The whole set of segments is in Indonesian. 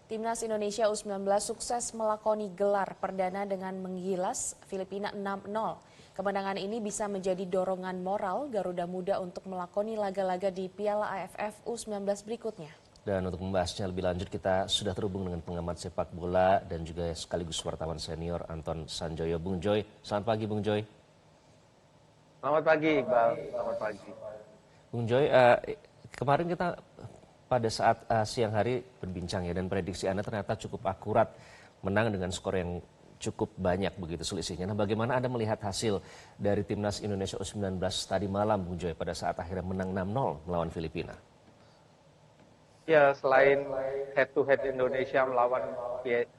Timnas Indonesia U19 sukses melakoni gelar perdana dengan menggilas Filipina 6-0. Kemenangan ini bisa menjadi dorongan moral Garuda Muda untuk melakoni laga-laga di Piala AFF U19 berikutnya. Dan untuk membahasnya lebih lanjut kita sudah terhubung dengan pengamat sepak bola dan juga sekaligus wartawan senior Anton Sanjoyo. Bung Joy, selamat pagi Bung Joy. Selamat pagi Iqbal, selamat pagi. Bung Joy, kemarin kita pada saat siang hari berbincang ya, dan prediksi Anda ternyata cukup akurat, menang dengan skor yang cukup banyak begitu selisihnya. Nah, bagaimana Anda melihat hasil dari Timnas Indonesia U19 tadi malam Bung Joy pada saat akhirnya menang 6-0 melawan Filipina? Ya, selain head to head Indonesia melawan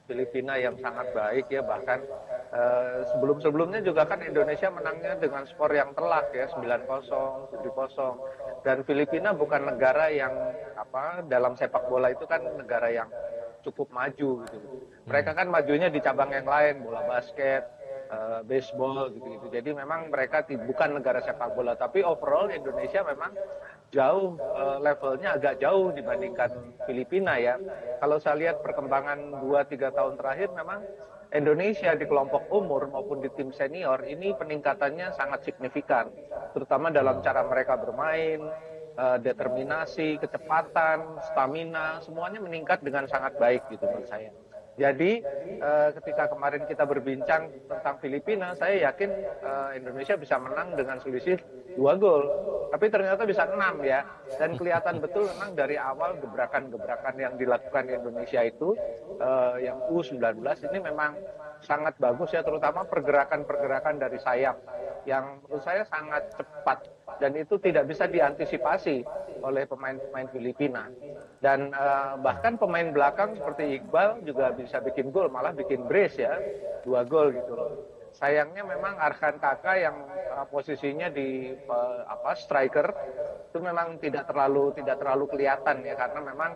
Filipina yang sangat baik ya, bahkan sebelum-sebelumnya juga kan Indonesia menangnya dengan skor yang telak ya, 9-0, 7-0. Dan Filipina bukan negara yang dalam sepak bola itu kan negara yang cukup maju gitu. Mereka kan majunya di cabang yang lain, bola basket, baseball gitu-gitu. Jadi memang mereka bukan negara sepak bola, tapi overall Indonesia memang jauh levelnya agak jauh dibandingkan Filipina ya. Kalau saya lihat perkembangan 2-3 tahun terakhir memang Indonesia di kelompok umur maupun di tim senior ini peningkatannya sangat signifikan, terutama dalam cara mereka bermain, determinasi, kecepatan, stamina, semuanya meningkat dengan sangat baik gitu menurut saya. Jadi ketika kemarin kita berbincang tentang Filipina, saya yakin Indonesia bisa menang dengan selisih 2 gol. Tapi ternyata bisa 6 ya. Dan kelihatan betul memang dari awal gebrakan-gebrakan yang dilakukan Indonesia itu, yang U19 ini memang sangat bagus ya, terutama pergerakan-pergerakan dari sayap yang menurut saya sangat cepat dan itu tidak bisa diantisipasi oleh pemain-pemain Filipina. Dan bahkan pemain belakang seperti Iqbal juga bisa bikin gol, malah bikin brace ya, 2 gol gitu loh. Sayangnya memang Arkan Kakak yang posisinya di striker itu memang tidak terlalu kelihatan ya, karena memang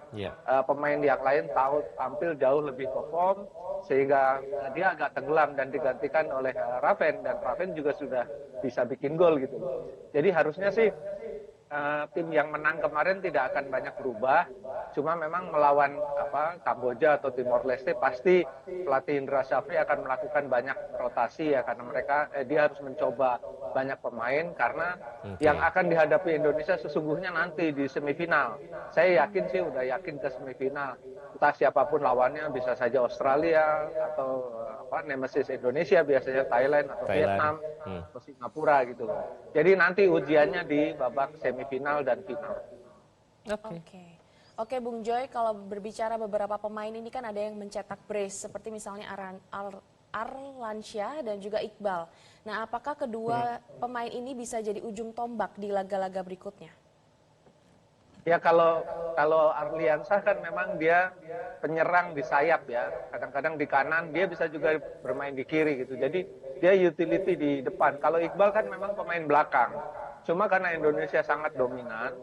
pemain yang lain tampil jauh lebih perform sehingga dia agak tenggelam dan digantikan oleh Raven, dan Raven juga sudah bisa bikin gol gitu. Jadi harusnya sih tim yang menang kemarin tidak akan banyak berubah, cuma memang melawan Kamboja atau Timor Leste pasti pelatih Indra Syafri akan melakukan banyak rotasi ya, karena dia harus mencoba banyak pemain karena yang akan dihadapi Indonesia sesungguhnya nanti di semifinal. Saya yakin sih, udah yakin ke semifinal. Entah siapapun lawannya, bisa saja Australia atau nemesis Indonesia biasanya Thailand atau Vietnam atau Singapura gitu loh. Jadi nanti ujiannya di babak semifinal dan final. Oke, Bung Joy, kalau berbicara beberapa pemain ini kan ada yang mencetak brace seperti misalnya Arlansyah dan juga Iqbal. Nah, apakah kedua pemain ini bisa jadi ujung tombak di laga-laga berikutnya? Ya, kalau Arliansyah kan memang dia penyerang di sayap ya. Kadang-kadang di kanan, dia bisa juga bermain di kiri gitu. Jadi dia utility di depan. Kalau Iqbal kan memang pemain belakang. Cuma karena Indonesia sangat dominan,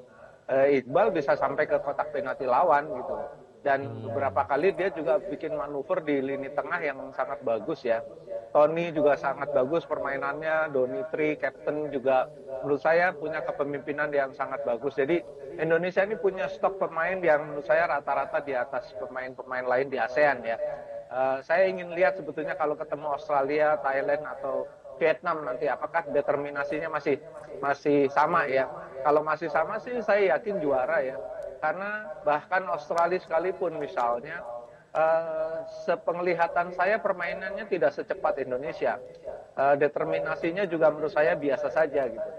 Iqbal bisa sampai ke kotak penalti lawan gitu. Dan beberapa kali dia juga bikin manuver di lini tengah yang sangat bagus ya. Tony juga sangat bagus permainannya, Donitri, Captain juga menurut saya punya kepemimpinan yang sangat bagus. Jadi Indonesia ini punya stok pemain yang menurut saya rata-rata di atas pemain-pemain lain di ASEAN ya. Saya ingin lihat sebetulnya kalau ketemu Australia, Thailand atau Vietnam nanti apakah determinasinya masih sama ya. Kalau masih sama sih saya yakin juara ya. Karena bahkan Australia sekalipun misalnya, sepenglihatan saya permainannya tidak secepat Indonesia. Determinasinya juga menurut saya biasa saja gitu.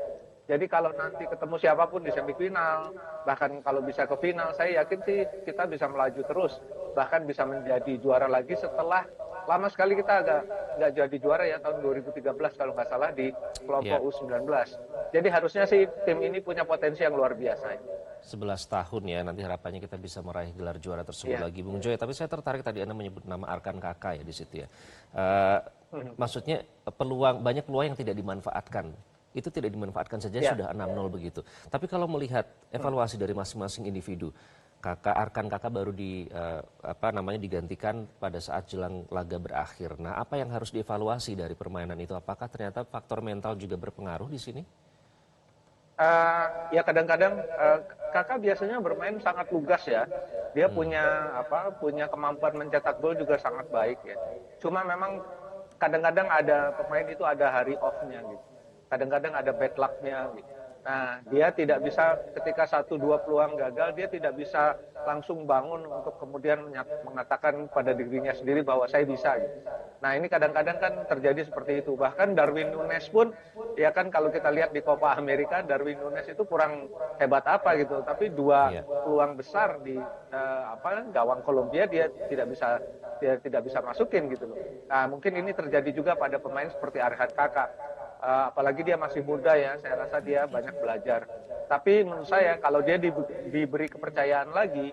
Jadi kalau nanti ketemu siapapun di semifinal, bahkan kalau bisa ke final, saya yakin sih kita bisa melaju terus. Bahkan bisa menjadi juara lagi setelah lama sekali kita nggak jadi juara ya, tahun 2013 kalau nggak salah di kelompok U19. Jadi harusnya sih tim ini punya potensi yang luar biasa. 11 tahun ya, nanti harapannya kita bisa meraih gelar juara tersebut lagi Bung Joy. Tapi saya tertarik tadi Anda menyebut nama Arkan Kakak ya di situ ya. Maksudnya banyak peluang yang tidak dimanfaatkan. Itu tidak dimanfaatkan saja sudah 6-0 begitu. Tapi kalau melihat evaluasi dari masing-masing individu, Arkan Kakak baru digantikan pada saat jelang laga berakhir. Nah, apa yang harus dievaluasi dari permainan itu? Apakah ternyata faktor mental juga berpengaruh di sini? Ya kadang-kadang Kakak biasanya bermain sangat lugas ya. dia punya kemampuan mencetak gol juga sangat baik ya. Cuma memang kadang-kadang ada pemain itu ada hari off-nya gitu. Kadang-kadang ada bad luck-nya gitu. Nah, dia tidak bisa ketika 1-2 peluang gagal, dia tidak bisa langsung bangun untuk kemudian mengatakan pada dirinya sendiri bahwa saya bisa gitu. Nah, ini kadang-kadang kan terjadi seperti itu. Bahkan Darwin Núñez pun ya kan kalau kita lihat di Copa America, Darwin Núñez itu kurang hebat apa gitu, tapi dua peluang besar di gawang Kolombia dia tidak bisa masukin gitu loh. Nah, mungkin ini terjadi juga pada pemain seperti Arhan Kakak. Apalagi dia masih muda ya, saya rasa dia banyak belajar. Tapi menurut saya kalau dia diberi kepercayaan lagi,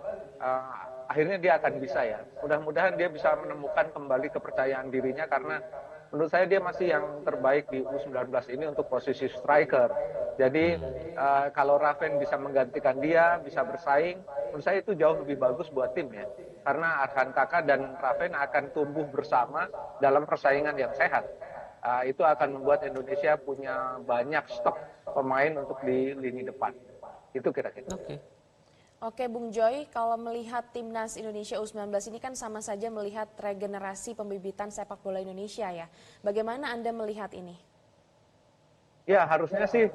akhirnya dia akan bisa ya. Mudah-mudahan dia bisa menemukan kembali kepercayaan dirinya karena menurut saya dia masih yang terbaik di U19 ini untuk posisi striker. Jadi kalau Raven bisa menggantikan dia, bisa bersaing, menurut saya itu jauh lebih bagus buat tim ya. Karena Arhan Kakak dan Raven akan tumbuh bersama dalam persaingan yang sehat. Itu akan membuat Indonesia punya banyak stok pemain untuk di lini depan. Itu kira-kira. Oke, Bung Joy, kalau melihat timnas Indonesia U19 ini kan sama saja melihat regenerasi pembibitan sepak bola Indonesia ya. Bagaimana Anda melihat ini? Ya, harusnya sih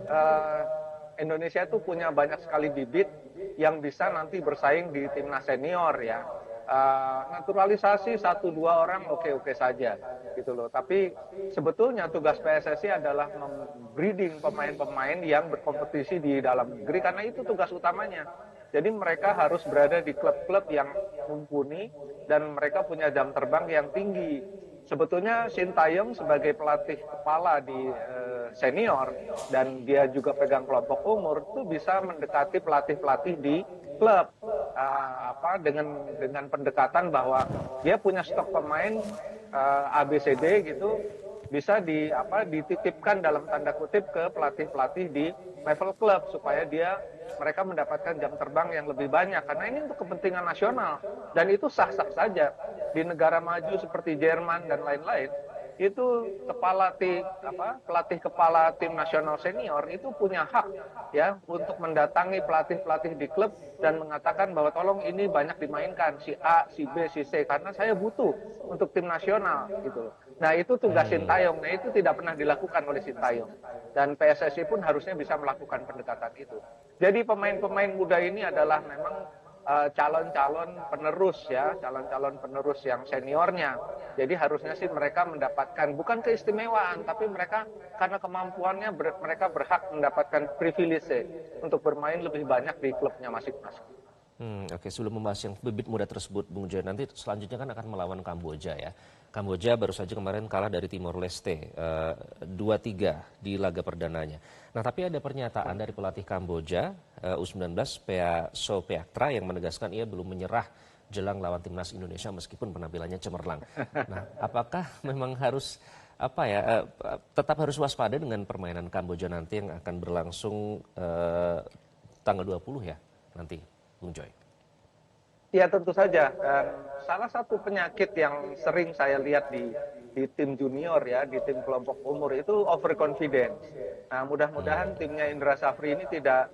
Indonesia itu punya banyak sekali bibit yang bisa nanti bersaing di timnas senior ya. Naturalisasi 1-2 orang oke-oke saja gitu loh. Tapi sebetulnya tugas PSSI adalah membreeding pemain-pemain yang berkompetisi di dalam negeri karena itu tugas utamanya. Jadi mereka harus berada di klub-klub yang mumpuni dan mereka punya jam terbang yang tinggi. Sebetulnya Sintayong sebagai pelatih kepala di senior dan dia juga pegang kelompok umur itu bisa mendekati pelatih-pelatih di klub dengan pendekatan bahwa dia punya stok pemain ABCD gitu bisa dititipkan dalam tanda kutip ke pelatih-pelatih di level klub supaya mereka mendapatkan jam terbang yang lebih banyak karena ini untuk kepentingan nasional dan itu sah-sah saja di negara maju seperti Jerman dan lain-lain. Itu pelatih kepala tim nasional senior itu punya hak ya untuk mendatangi pelatih-pelatih di klub dan mengatakan bahwa tolong ini banyak dimainkan si A, si B, si C karena saya butuh untuk tim nasional gitu. Nah, itu tugas Sintayong. Nah, itu tidak pernah dilakukan oleh Sintayong. Dan PSSI pun harusnya bisa melakukan pendekatan itu. Jadi pemain-pemain muda ini adalah memang calon-calon penerus ya, calon-calon penerus yang seniornya. Jadi harusnya sih mereka mendapatkan bukan keistimewaan, tapi mereka karena kemampuannya mereka berhak mendapatkan privilege untuk bermain lebih banyak di klubnya masing-masing. Oke, sebelum membahas yang bibit muda tersebut, Bung Joy, nanti selanjutnya kan akan melawan Kamboja ya. Kamboja baru saja kemarin kalah dari Timor Leste 2-3 di laga perdananya. Nah, tapi ada pernyataan dari pelatih Kamboja U19 Pea Soepeaktra yang menegaskan ia belum menyerah jelang lawan timnas Indonesia meskipun penampilannya cemerlang. Nah, apakah memang harus tetap harus waspada dengan permainan Kamboja nanti yang akan berlangsung tanggal 20 ya nanti, Bung Joy? Ya tentu saja. Dan salah satu penyakit yang sering saya lihat di tim junior ya, di tim kelompok umur itu overconfidence. Nah, mudah-mudahan timnya Indra Safri ini tidak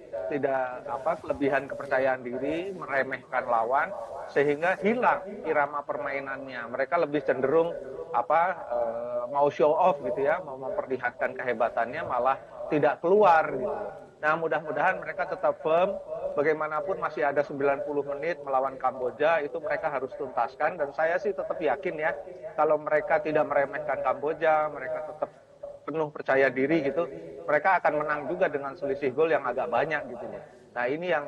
kelebihan kepercayaan diri, meremehkan lawan sehingga hilang irama permainannya. Mereka lebih cenderung mau show off gitu ya, mau memperlihatkan kehebatannya malah tidak keluar gitu. Nah, mudah-mudahan mereka tetap firm. Bagaimanapun masih ada 90 menit melawan Kamboja, itu mereka harus tuntaskan. Dan saya sih tetap yakin ya, kalau mereka tidak meremehkan Kamboja, mereka tetap penuh percaya diri gitu, mereka akan menang juga dengan selisih gol yang agak banyak gitu. Nah, ini yang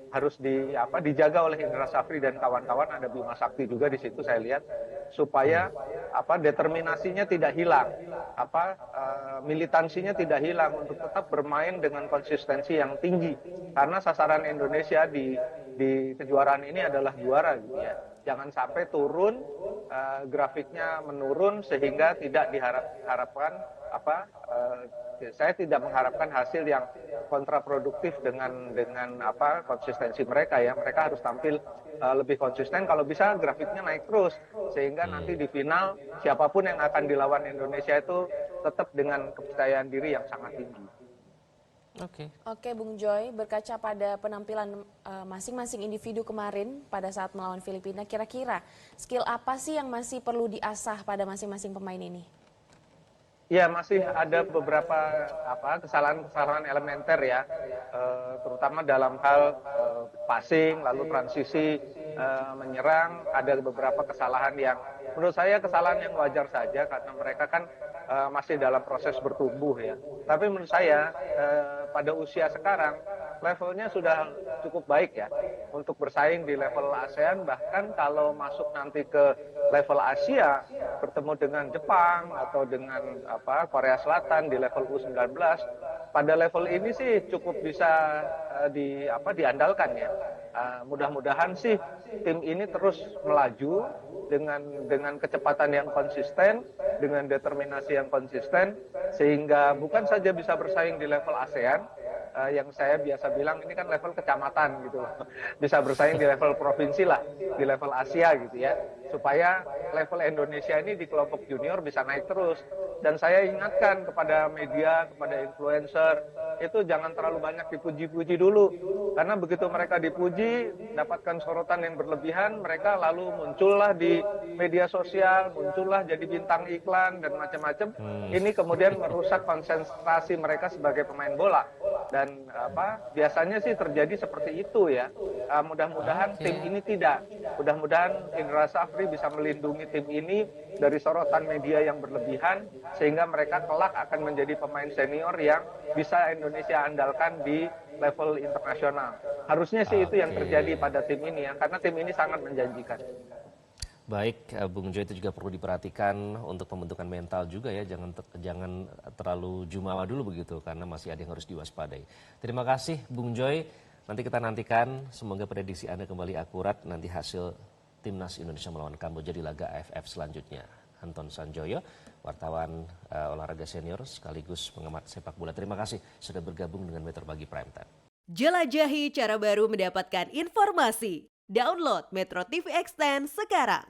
harus dijaga oleh Indra Safri dan kawan-kawan. Ada Bima Sakti juga di situ saya lihat supaya determinasinya tidak hilang, militansinya tidak hilang untuk tetap bermain dengan konsistensi yang tinggi karena sasaran Indonesia di kejuaraan ini adalah juara gitu ya. Jangan sampai turun, grafiknya menurun sehingga tidak diharapkan saya tidak mengharapkan hasil yang kontraproduktif dengan konsistensi mereka ya. Mereka harus tampil lebih konsisten, kalau bisa grafiknya naik terus sehingga nanti di final siapapun yang akan dilawan Indonesia itu tetap dengan kepercayaan diri yang sangat tinggi. Oke. Oke, Bung Joy, berkaca pada penampilan masing-masing individu kemarin pada saat melawan Filipina, kira-kira skill apa sih yang masih perlu diasah pada masing-masing pemain ini? Ya, masih ada beberapa kesalahan-kesalahan elementer ya, terutama dalam hal passing, lalu transisi menyerang. Ada beberapa kesalahan yang menurut saya kesalahan yang wajar saja karena mereka kan masih dalam proses bertumbuh ya. Tapi menurut saya pada usia sekarang levelnya sudah cukup baik ya untuk bersaing di level ASEAN, bahkan kalau masuk nanti ke level Asia bertemu dengan Jepang atau dengan Korea Selatan di level U19, pada level ini sih cukup bisa diandalkan ya. Mudah-mudahan sih tim ini terus melaju dengan kecepatan yang konsisten, dengan determinasi yang konsisten, sehingga bukan saja bisa bersaing di level ASEAN, yang saya biasa bilang ini kan level kecamatan gitu loh. Bisa bersaing di level provinsi lah, di level Asia gitu ya. Supaya level Indonesia ini di kelompok junior bisa naik terus. Dan saya ingatkan kepada media, kepada influencer, itu jangan terlalu banyak dipuji-puji dulu. Karena begitu mereka dipuji, dapatkan sorotan yang berlebihan, mereka lalu muncullah di media sosial, muncullah jadi bintang iklan dan macam-macam. Ini kemudian merusak konsentrasi mereka sebagai pemain bola. Dan biasanya sih terjadi seperti itu ya. Mudah-mudahan tim ini tidak. Mudah-mudahan Indra Safri bisa melindungi tim ini dari sorotan media yang berlebihan, sehingga mereka kelak akan menjadi pemain senior yang bisa Indonesia andalkan di level internasional. Harusnya sih itu yang terjadi pada tim ini ya, karena tim ini sangat menjanjikan. Baik, Bung Joy, itu juga perlu diperhatikan untuk pembentukan mental juga ya, jangan terlalu jumawa dulu begitu, karena masih ada yang harus diwaspadai. Terima kasih Bung Joy, nanti kita nantikan semoga prediksi Anda kembali akurat nanti hasil Timnas Indonesia melawan Kamboja di laga AFF selanjutnya. Anton Sanjoyo, wartawan olahraga senior sekaligus pengamat sepak bola. Terima kasih sudah bergabung dengan Metro Pagi Prime Time. Jelajahi cara baru mendapatkan informasi. Download Metro TV Extend sekarang.